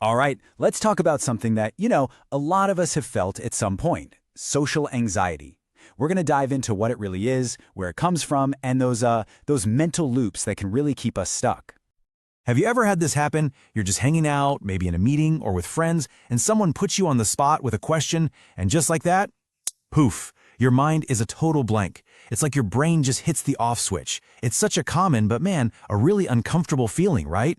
All right, let's talk about something that, a lot of us have felt at some point: social anxiety. We're going to dive into what it really is, where it comes from, and those mental loops that can really keep us stuck. Have you ever had this happen? You're just hanging out, maybe in a meeting or with friends, and someone puts you on the spot with a question, and just like that, poof, your mind is a total blank. It's like your brain just hits the off switch. It's such a common, but man, a really uncomfortable feeling, right?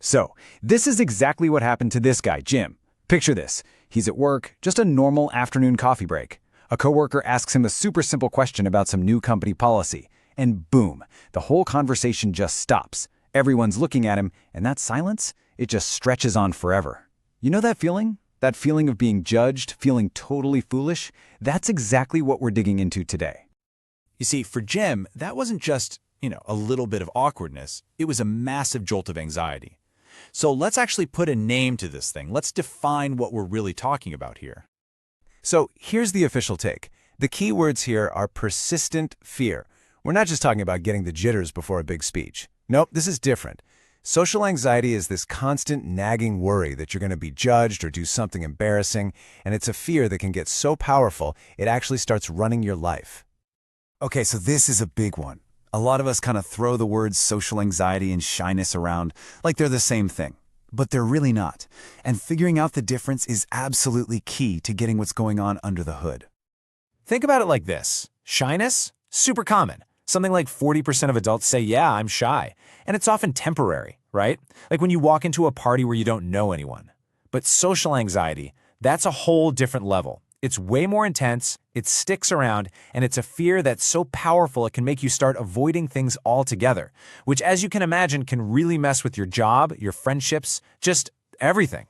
So, this is exactly what happened to this guy, Jim. Picture this. He's at work, just a normal afternoon coffee break. A coworker asks him a super simple question about some new company policy, and boom, the whole conversation just stops. Everyone's looking at him, and that silence, it just stretches on forever. You know that feeling? That feeling of being judged, feeling totally foolish? That's exactly what we're digging into today. You see, for Jim, that wasn't just, a little bit of awkwardness. It was a massive jolt of anxiety. So let's actually put a name to this thing. Let's define what we're really talking about here. So here's the official take. The key words here are persistent fear. We're not just talking about getting the jitters before a big speech. Nope, this is different. Social anxiety is this constant nagging worry that you're going to be judged or do something embarrassing, and it's a fear that can get so powerful it actually starts running your life. Okay, so this is a big one. A lot of us kind of throw the words social anxiety and shyness around like they're the same thing, but they're really not. And figuring out the difference is absolutely key to getting what's going on under the hood. Think about it like this. Shyness? Super common. Something like 40% of adults say, yeah, I'm shy. And it's often temporary, right? Like when you walk into a party where you don't know anyone. But social anxiety, that's a whole different level. It's way more intense, it sticks around, and it's a fear that's so powerful it can make you start avoiding things altogether, which, as you can imagine, can really mess with your job, your friendships, just everything.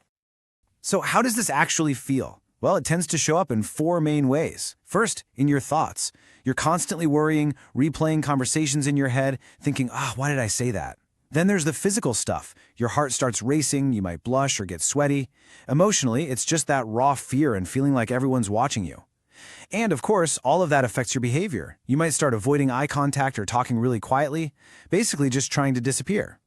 So how does this actually feel? Well, it tends to show up in four main ways. First, in your thoughts. You're constantly worrying, replaying conversations in your head, thinking, why did I say that? Then there's the physical stuff. Your heart starts racing, you might blush or get sweaty. Emotionally, it's just that raw fear and feeling like everyone's watching you. And of course, all of that affects your behavior. You might start avoiding eye contact or talking really quietly, basically just trying to disappear.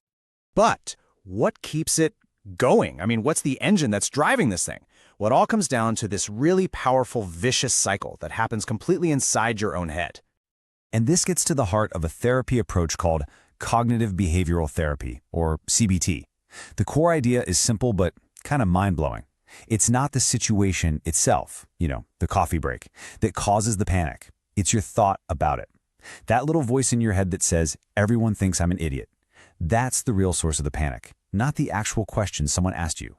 But what keeps it going? What's the engine that's driving this thing? Well, it all comes down to this really powerful, vicious cycle that happens completely inside your own head. And this gets to the heart of a therapy approach called cognitive behavioral therapy, or CBT. The core idea is simple but kind of mind-blowing. It's not the situation itself, the coffee break, that causes the panic. It's your thought about it. That little voice in your head that says, everyone thinks I'm an idiot. That's the real source of the panic, not the actual question someone asked you.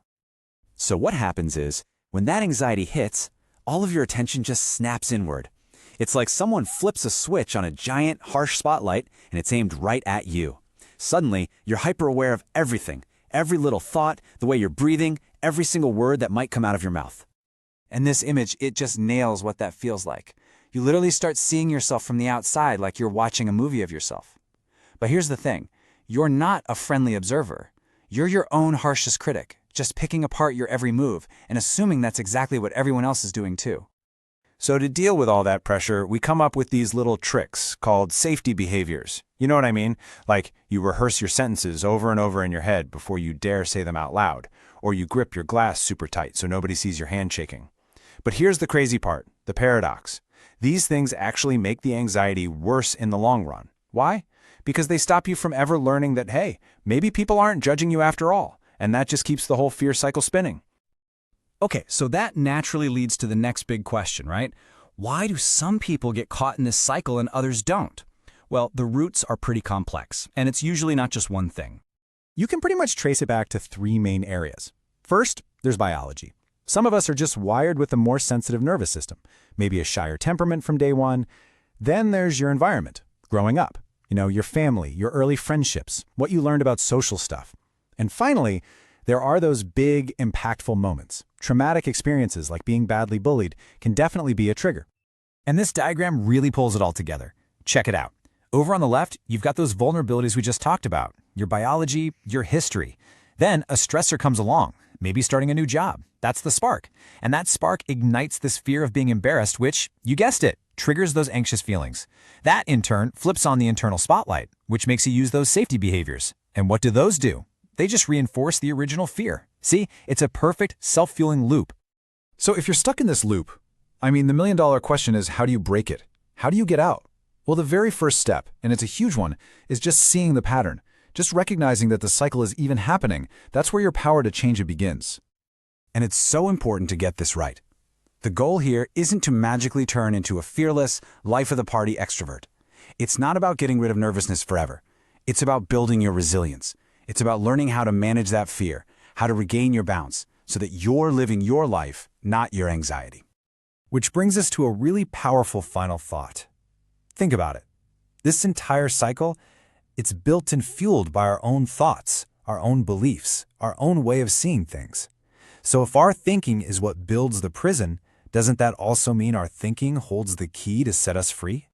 So what happens is, when that anxiety hits, all of your attention just snaps inward. It's like someone flips a switch on a giant, harsh spotlight, and it's aimed right at you. Suddenly, you're hyper-aware of everything, every little thought, the way you're breathing, every single word that might come out of your mouth. And this image, it just nails what that feels like. You literally start seeing yourself from the outside like you're watching a movie of yourself. But here's the thing. You're not a friendly observer. You're your own harshest critic, just picking apart your every move and assuming that's exactly what everyone else is doing too. So to deal with all that pressure, we come up with these little tricks called safety behaviors. You know what I mean? Like you rehearse your sentences over and over in your head before you dare say them out loud, or you grip your glass super tight so nobody sees your hand shaking. But here's the crazy part, the paradox. These things actually make the anxiety worse in the long run. Why? Because they stop you from ever learning that, hey, maybe people aren't judging you after all, and that just keeps the whole fear cycle spinning. Okay, so that naturally leads to the next big question, right? Why do some people get caught in this cycle and others don't? Well, the roots are pretty complex, and it's usually not just one thing. You can pretty much trace it back to three main areas. First, there's biology. Some of us are just wired with a more sensitive nervous system, maybe a shyer temperament from day one. Then there's your environment, growing up. Your family, your early friendships, what you learned about social stuff. And finally, there are those big, impactful moments. Traumatic experiences like being badly bullied can definitely be a trigger. And this diagram really pulls it all together. Check it out. Over on the left, you've got those vulnerabilities we just talked about, your biology, your history. Then a stressor comes along, maybe starting a new job. That's the spark. And that spark ignites this fear of being embarrassed, which, you guessed it, triggers those anxious feelings. That, in turn, flips on the internal spotlight, which makes you use those safety behaviors. And what do those do? They just reinforce the original fear. See, it's a perfect self-fueling loop. So if you're stuck in this loop, the million-dollar question is, how do you break it? How do you get out? Well, the very first step, and it's a huge one, is just seeing the pattern. Just recognizing that the cycle is even happening. That's where your power to change it begins. And it's so important to get this right. The goal here isn't to magically turn into a fearless, life-of-the-party extrovert. It's not about getting rid of nervousness forever. It's about building your resilience. It's about learning how to manage that fear, how to regain your bounce, so that you're living your life, not your anxiety. Which brings us to a really powerful final thought. Think about it. This entire cycle, it's built and fueled by our own thoughts, our own beliefs, our own way of seeing things. So if our thinking is what builds the prison, doesn't that also mean our thinking holds the key to set us free?